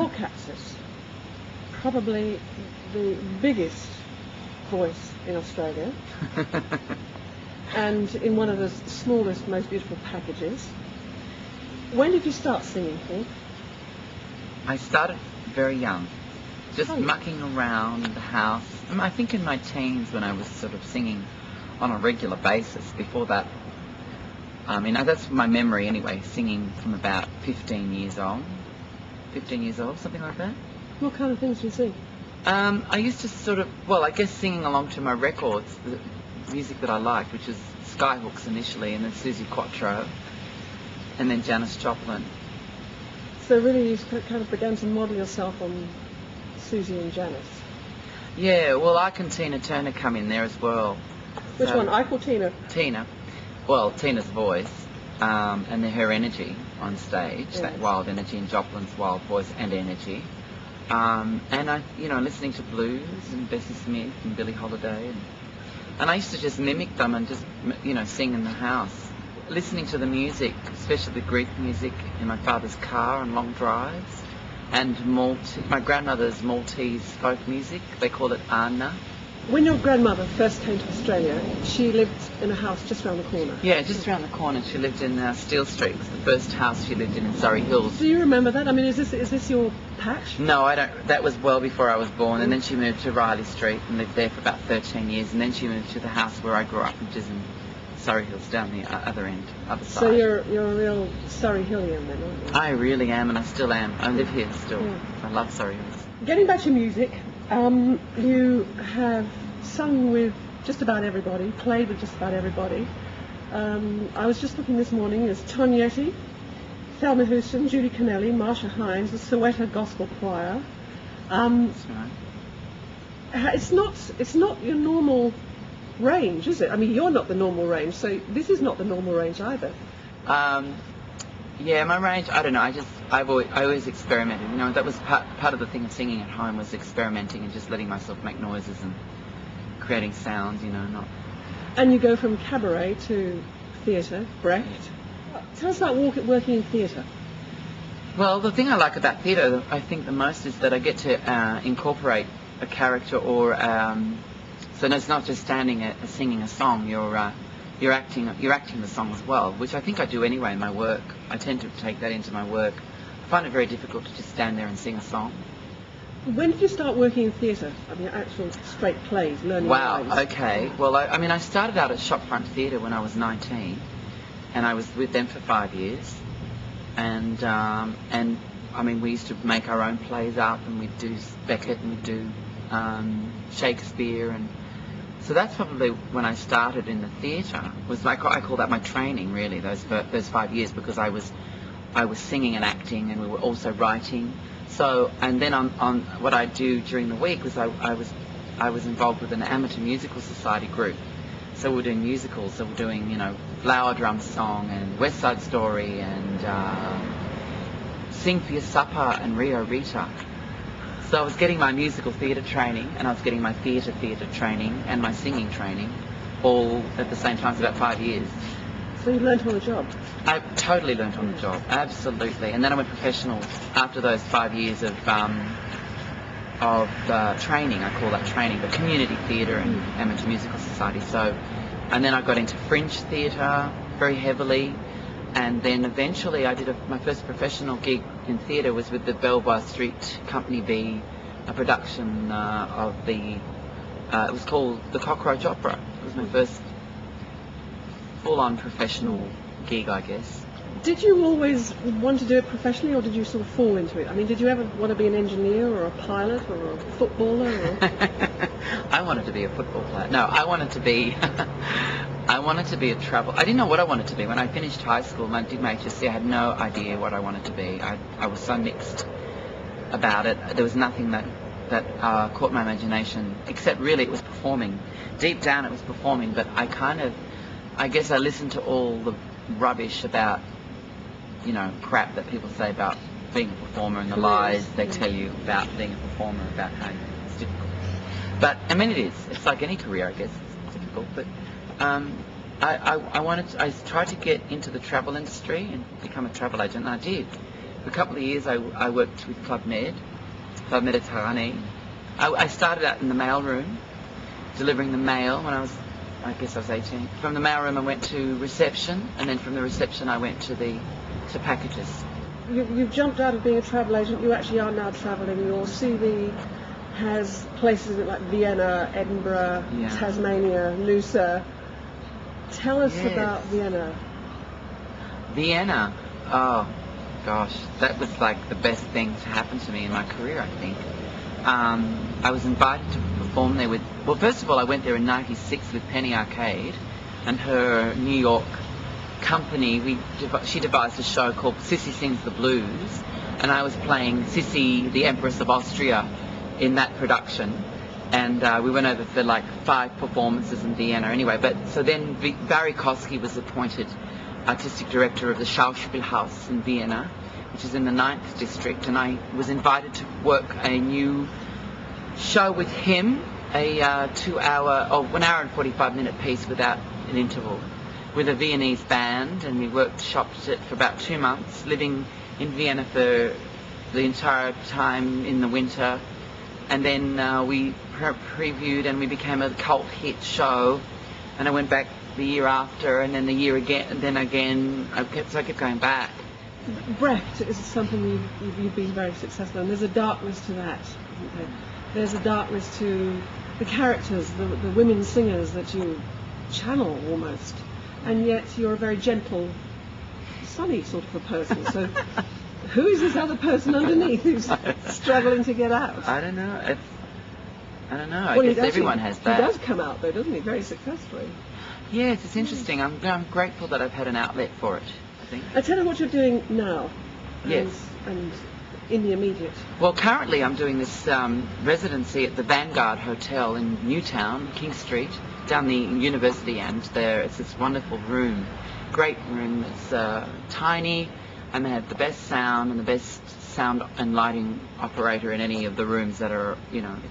Paul Capsis, probably the biggest voice in Australia, and in one of the smallest, most beautiful packages. When did you start singing, Paul? I started very young, just mucking around the house. I think in my teens when I was sort of singing on a regular basis. Before that, that's my memory anyway, singing from about 15 years old, something like that. What kind of things do you sing? I used to I guess singing along to my records, the music that I liked, which was Skyhooks initially, and then Suzi Quatro, and then Janis Joplin. So really you kind of began to model yourself on Suzi and Janis? Yeah, well, Ike and Tina Turner come in there as well. Which one, Ike or Tina? Tina. Well, Tina's voice, and her energy on stage, yes. That wild energy, and Joplin's wild voice and energy. And I, listening to blues and Bessie Smith and Billie Holiday, and I used to just mimic them and just, sing in the house. Listening to the music, especially the Greek music, in my father's car on long drives, and my grandmother's Maltese folk music. They call it Anna. When your grandmother first came to Australia, she lived in a house just around the corner. Yeah, just around the corner. She lived in Steel Street. It was the first house she lived in Surry Hills. Do you remember that? I mean, is this your patch? No, I don't. That was well before I was born. And then she moved to Riley Street and lived there for about 13 years. And then she moved to the house where I grew up, which is in Surry Hills, down the other side. So you're a real Surry Hillian then, aren't you? I really am, and I still am. I live here still. Yeah. I love Surry Hills. Getting back to music, you have sung with just about everybody, played with just about everybody. I was just looking this morning, there's Tognetti, Thelma Houston, Judy Connelly, Marsha Hines, the Soweto Gospel Choir. That's right. It's not your normal range, is it? I mean, you're not the normal range, so this is not the normal range either. Yeah, my range, I don't know, I always experimented. That was part of the thing of singing at home, was experimenting and just letting myself make noises and creating sounds, not... And you go from cabaret to theatre, Brecht. Tell us about working in theatre. Well, the thing I like about theatre, I think the most, is that I get to incorporate a character, or so it's not just singing a song. You're acting the song as well, which I think I do anyway in my work. I tend to take that into my work. I find it very difficult to just stand there and sing a song. When did you start working in theatre? I mean, actual straight plays, learning lines. Wow, okay. Well, I started out at Shopfront Theatre when I was 19, and I was with them for 5 years. And we used to make our own plays up, and we'd do Beckett, and we'd do Shakespeare, and so that's probably when I started in the theatre. I call that my training, really, those 5 years, because I was singing and acting, and we were also writing. So, and then on what I do during the week was I was involved with an amateur musical society group. So we're doing musicals. So we're doing Flower Drum Song and West Side Story and Sing for Your Supper and Rio Rita. So I was getting my musical theatre training, and I was getting my theatre training and my singing training all at the same time for about 5 years. So you learnt on the job? I totally learnt on the job, absolutely. And then I went professional after those 5 years of training. I call that training, but community theatre and amateur musical society. So, and then I got into Fringe theatre very heavily. And then eventually I did my first professional gig in theatre was with the Belvoir Street Company B, a production of it was called The Cockroach Opera. It was my first full-on professional gig, I guess. Did you always want to do it professionally, or did you sort of fall into it? I mean, did you ever want to be an engineer or a pilot or a footballer? Or... I wanted to be a football player. No, I wanted to be a travel. I didn't know what I wanted to be. When I finished high school and I did my HSC, I had no idea what I wanted to be. I was so mixed about it. There was nothing that caught my imagination, except really it was performing. Deep down it was performing, but I guess I listened to all the rubbish about, crap that people say about being a performer and the lies they tell you about being a performer, about how it's difficult. But, I mean, it is. It's like any career, I guess. It's difficult. But I tried to get into the travel industry and become a travel agent, and I did. a couple of years I worked with Club Mediterranee. I started out in the mailroom, delivering the mail when I was 18. From the mailroom I went to reception, and then from the reception I went to packages. You've jumped out of being a travel agent. You actually are now travelling. Your CV has places like Vienna, Edinburgh, Tasmania, Noosa. Tell us about Vienna. Vienna. Oh, gosh. That was like the best thing to happen to me in my career, I think. I was invited to perform there with... Well, first of all, I went there in '96 with Penny Arcade and her New York company. She devised a show called Sissy Sings the Blues, and I was playing Sissy, the Empress of Austria, in that production. And we went over for like 5 performances in Vienna anyway. So then Barry Kosky was appointed artistic director of the Schauspielhaus in Vienna, which is in the 9th district, and I was invited to work a new show with him, a 1 hour and 45-minute piece without an interval, with a Viennese band, and we workshopped it for about 2 months, living in Vienna for the entire time in the winter, and then we previewed and we became a cult hit show, and I went back the year after, and then the year again, and then again, I kept going back. Brecht is something you've been very successful in. There's a darkness to that, isn't there? There's a darkness to the characters, the women singers that you channel almost, and yet you're a very gentle, sunny sort of a person. So who is this other person underneath who's struggling to get out? I don't know. I guess everyone has that. He does come out though, doesn't he? Very successfully. Yes, it's interesting. I'm grateful that I've had an outlet for it, I think. I tell you what you're doing now. Yes. And in the immediate. Well, currently I'm doing this residency at the Vanguard Hotel in Newtown, King Street, down the university end there. It's this wonderful room, great room. It's tiny, and they have the best sound and the best sound and lighting operator in any of the rooms that are,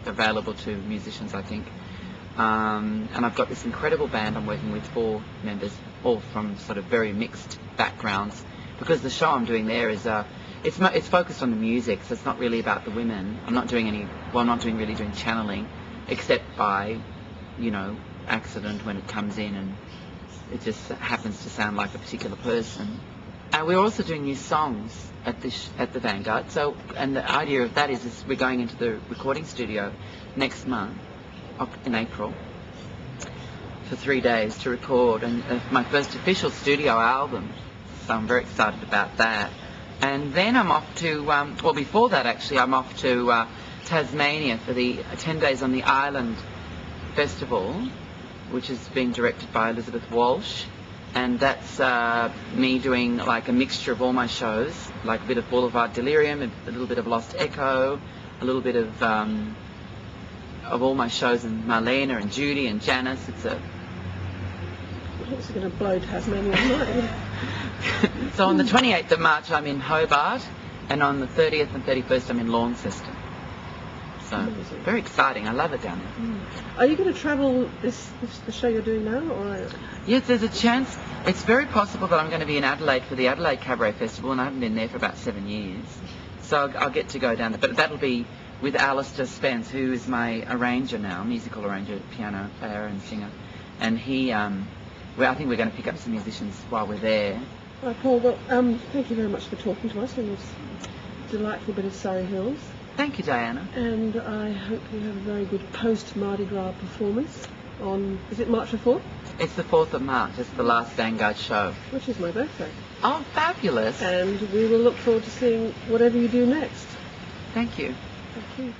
available to musicians, I think. And I've got this incredible band. I'm working with 4 members, all from sort of very mixed backgrounds, because the show I'm doing there is it's focused on the music, so it's not really about the women. I'm not doing really doing channeling, except by, accident when it comes in and it just happens to sound like a particular person. And we're also doing new songs at the Vanguard. So, and the idea of that is we're going into the recording studio next month, in April, for 3 days to record my first official studio album. So I'm very excited about that. And then I'm off to, before that actually, I'm off to Tasmania for the 10 Days on the Island Festival, which is being directed by Elizabeth Walsh. And that's me doing like a mixture of all my shows, like a bit of Boulevard Delirium, a little bit of Lost Echo, a little bit of all my shows, and Marlena and Judy and Janice. It's also going to blow Tasmania mind. So on the 28th of March I'm in Hobart, and on the 30th and 31st I'm in Launceston. So amazing. Very exciting. I love it down there. Are you going to travel the show you're doing now? Or? Yes, there's a chance. It's very possible that I'm going to be in Adelaide for the Adelaide Cabaret Festival, and I haven't been there for about 7 years. So I'll get to go down there. But that'll be with Alistair Spence, who is my arranger now, musical arranger, piano player and singer. And he, I think we're going to pick up some musicians while we're there. Right, Paul, well, thank you very much for talking to us in this delightful bit of Surry Hills. Thank you, Diana. And I hope you have a very good post-Mardi Gras performance on, is it March the 4th? It's the 4th of March. It's the last Vanguard show. Which is my birthday. Oh, fabulous. And we will look forward to seeing whatever you do next. Thank you. Thank you.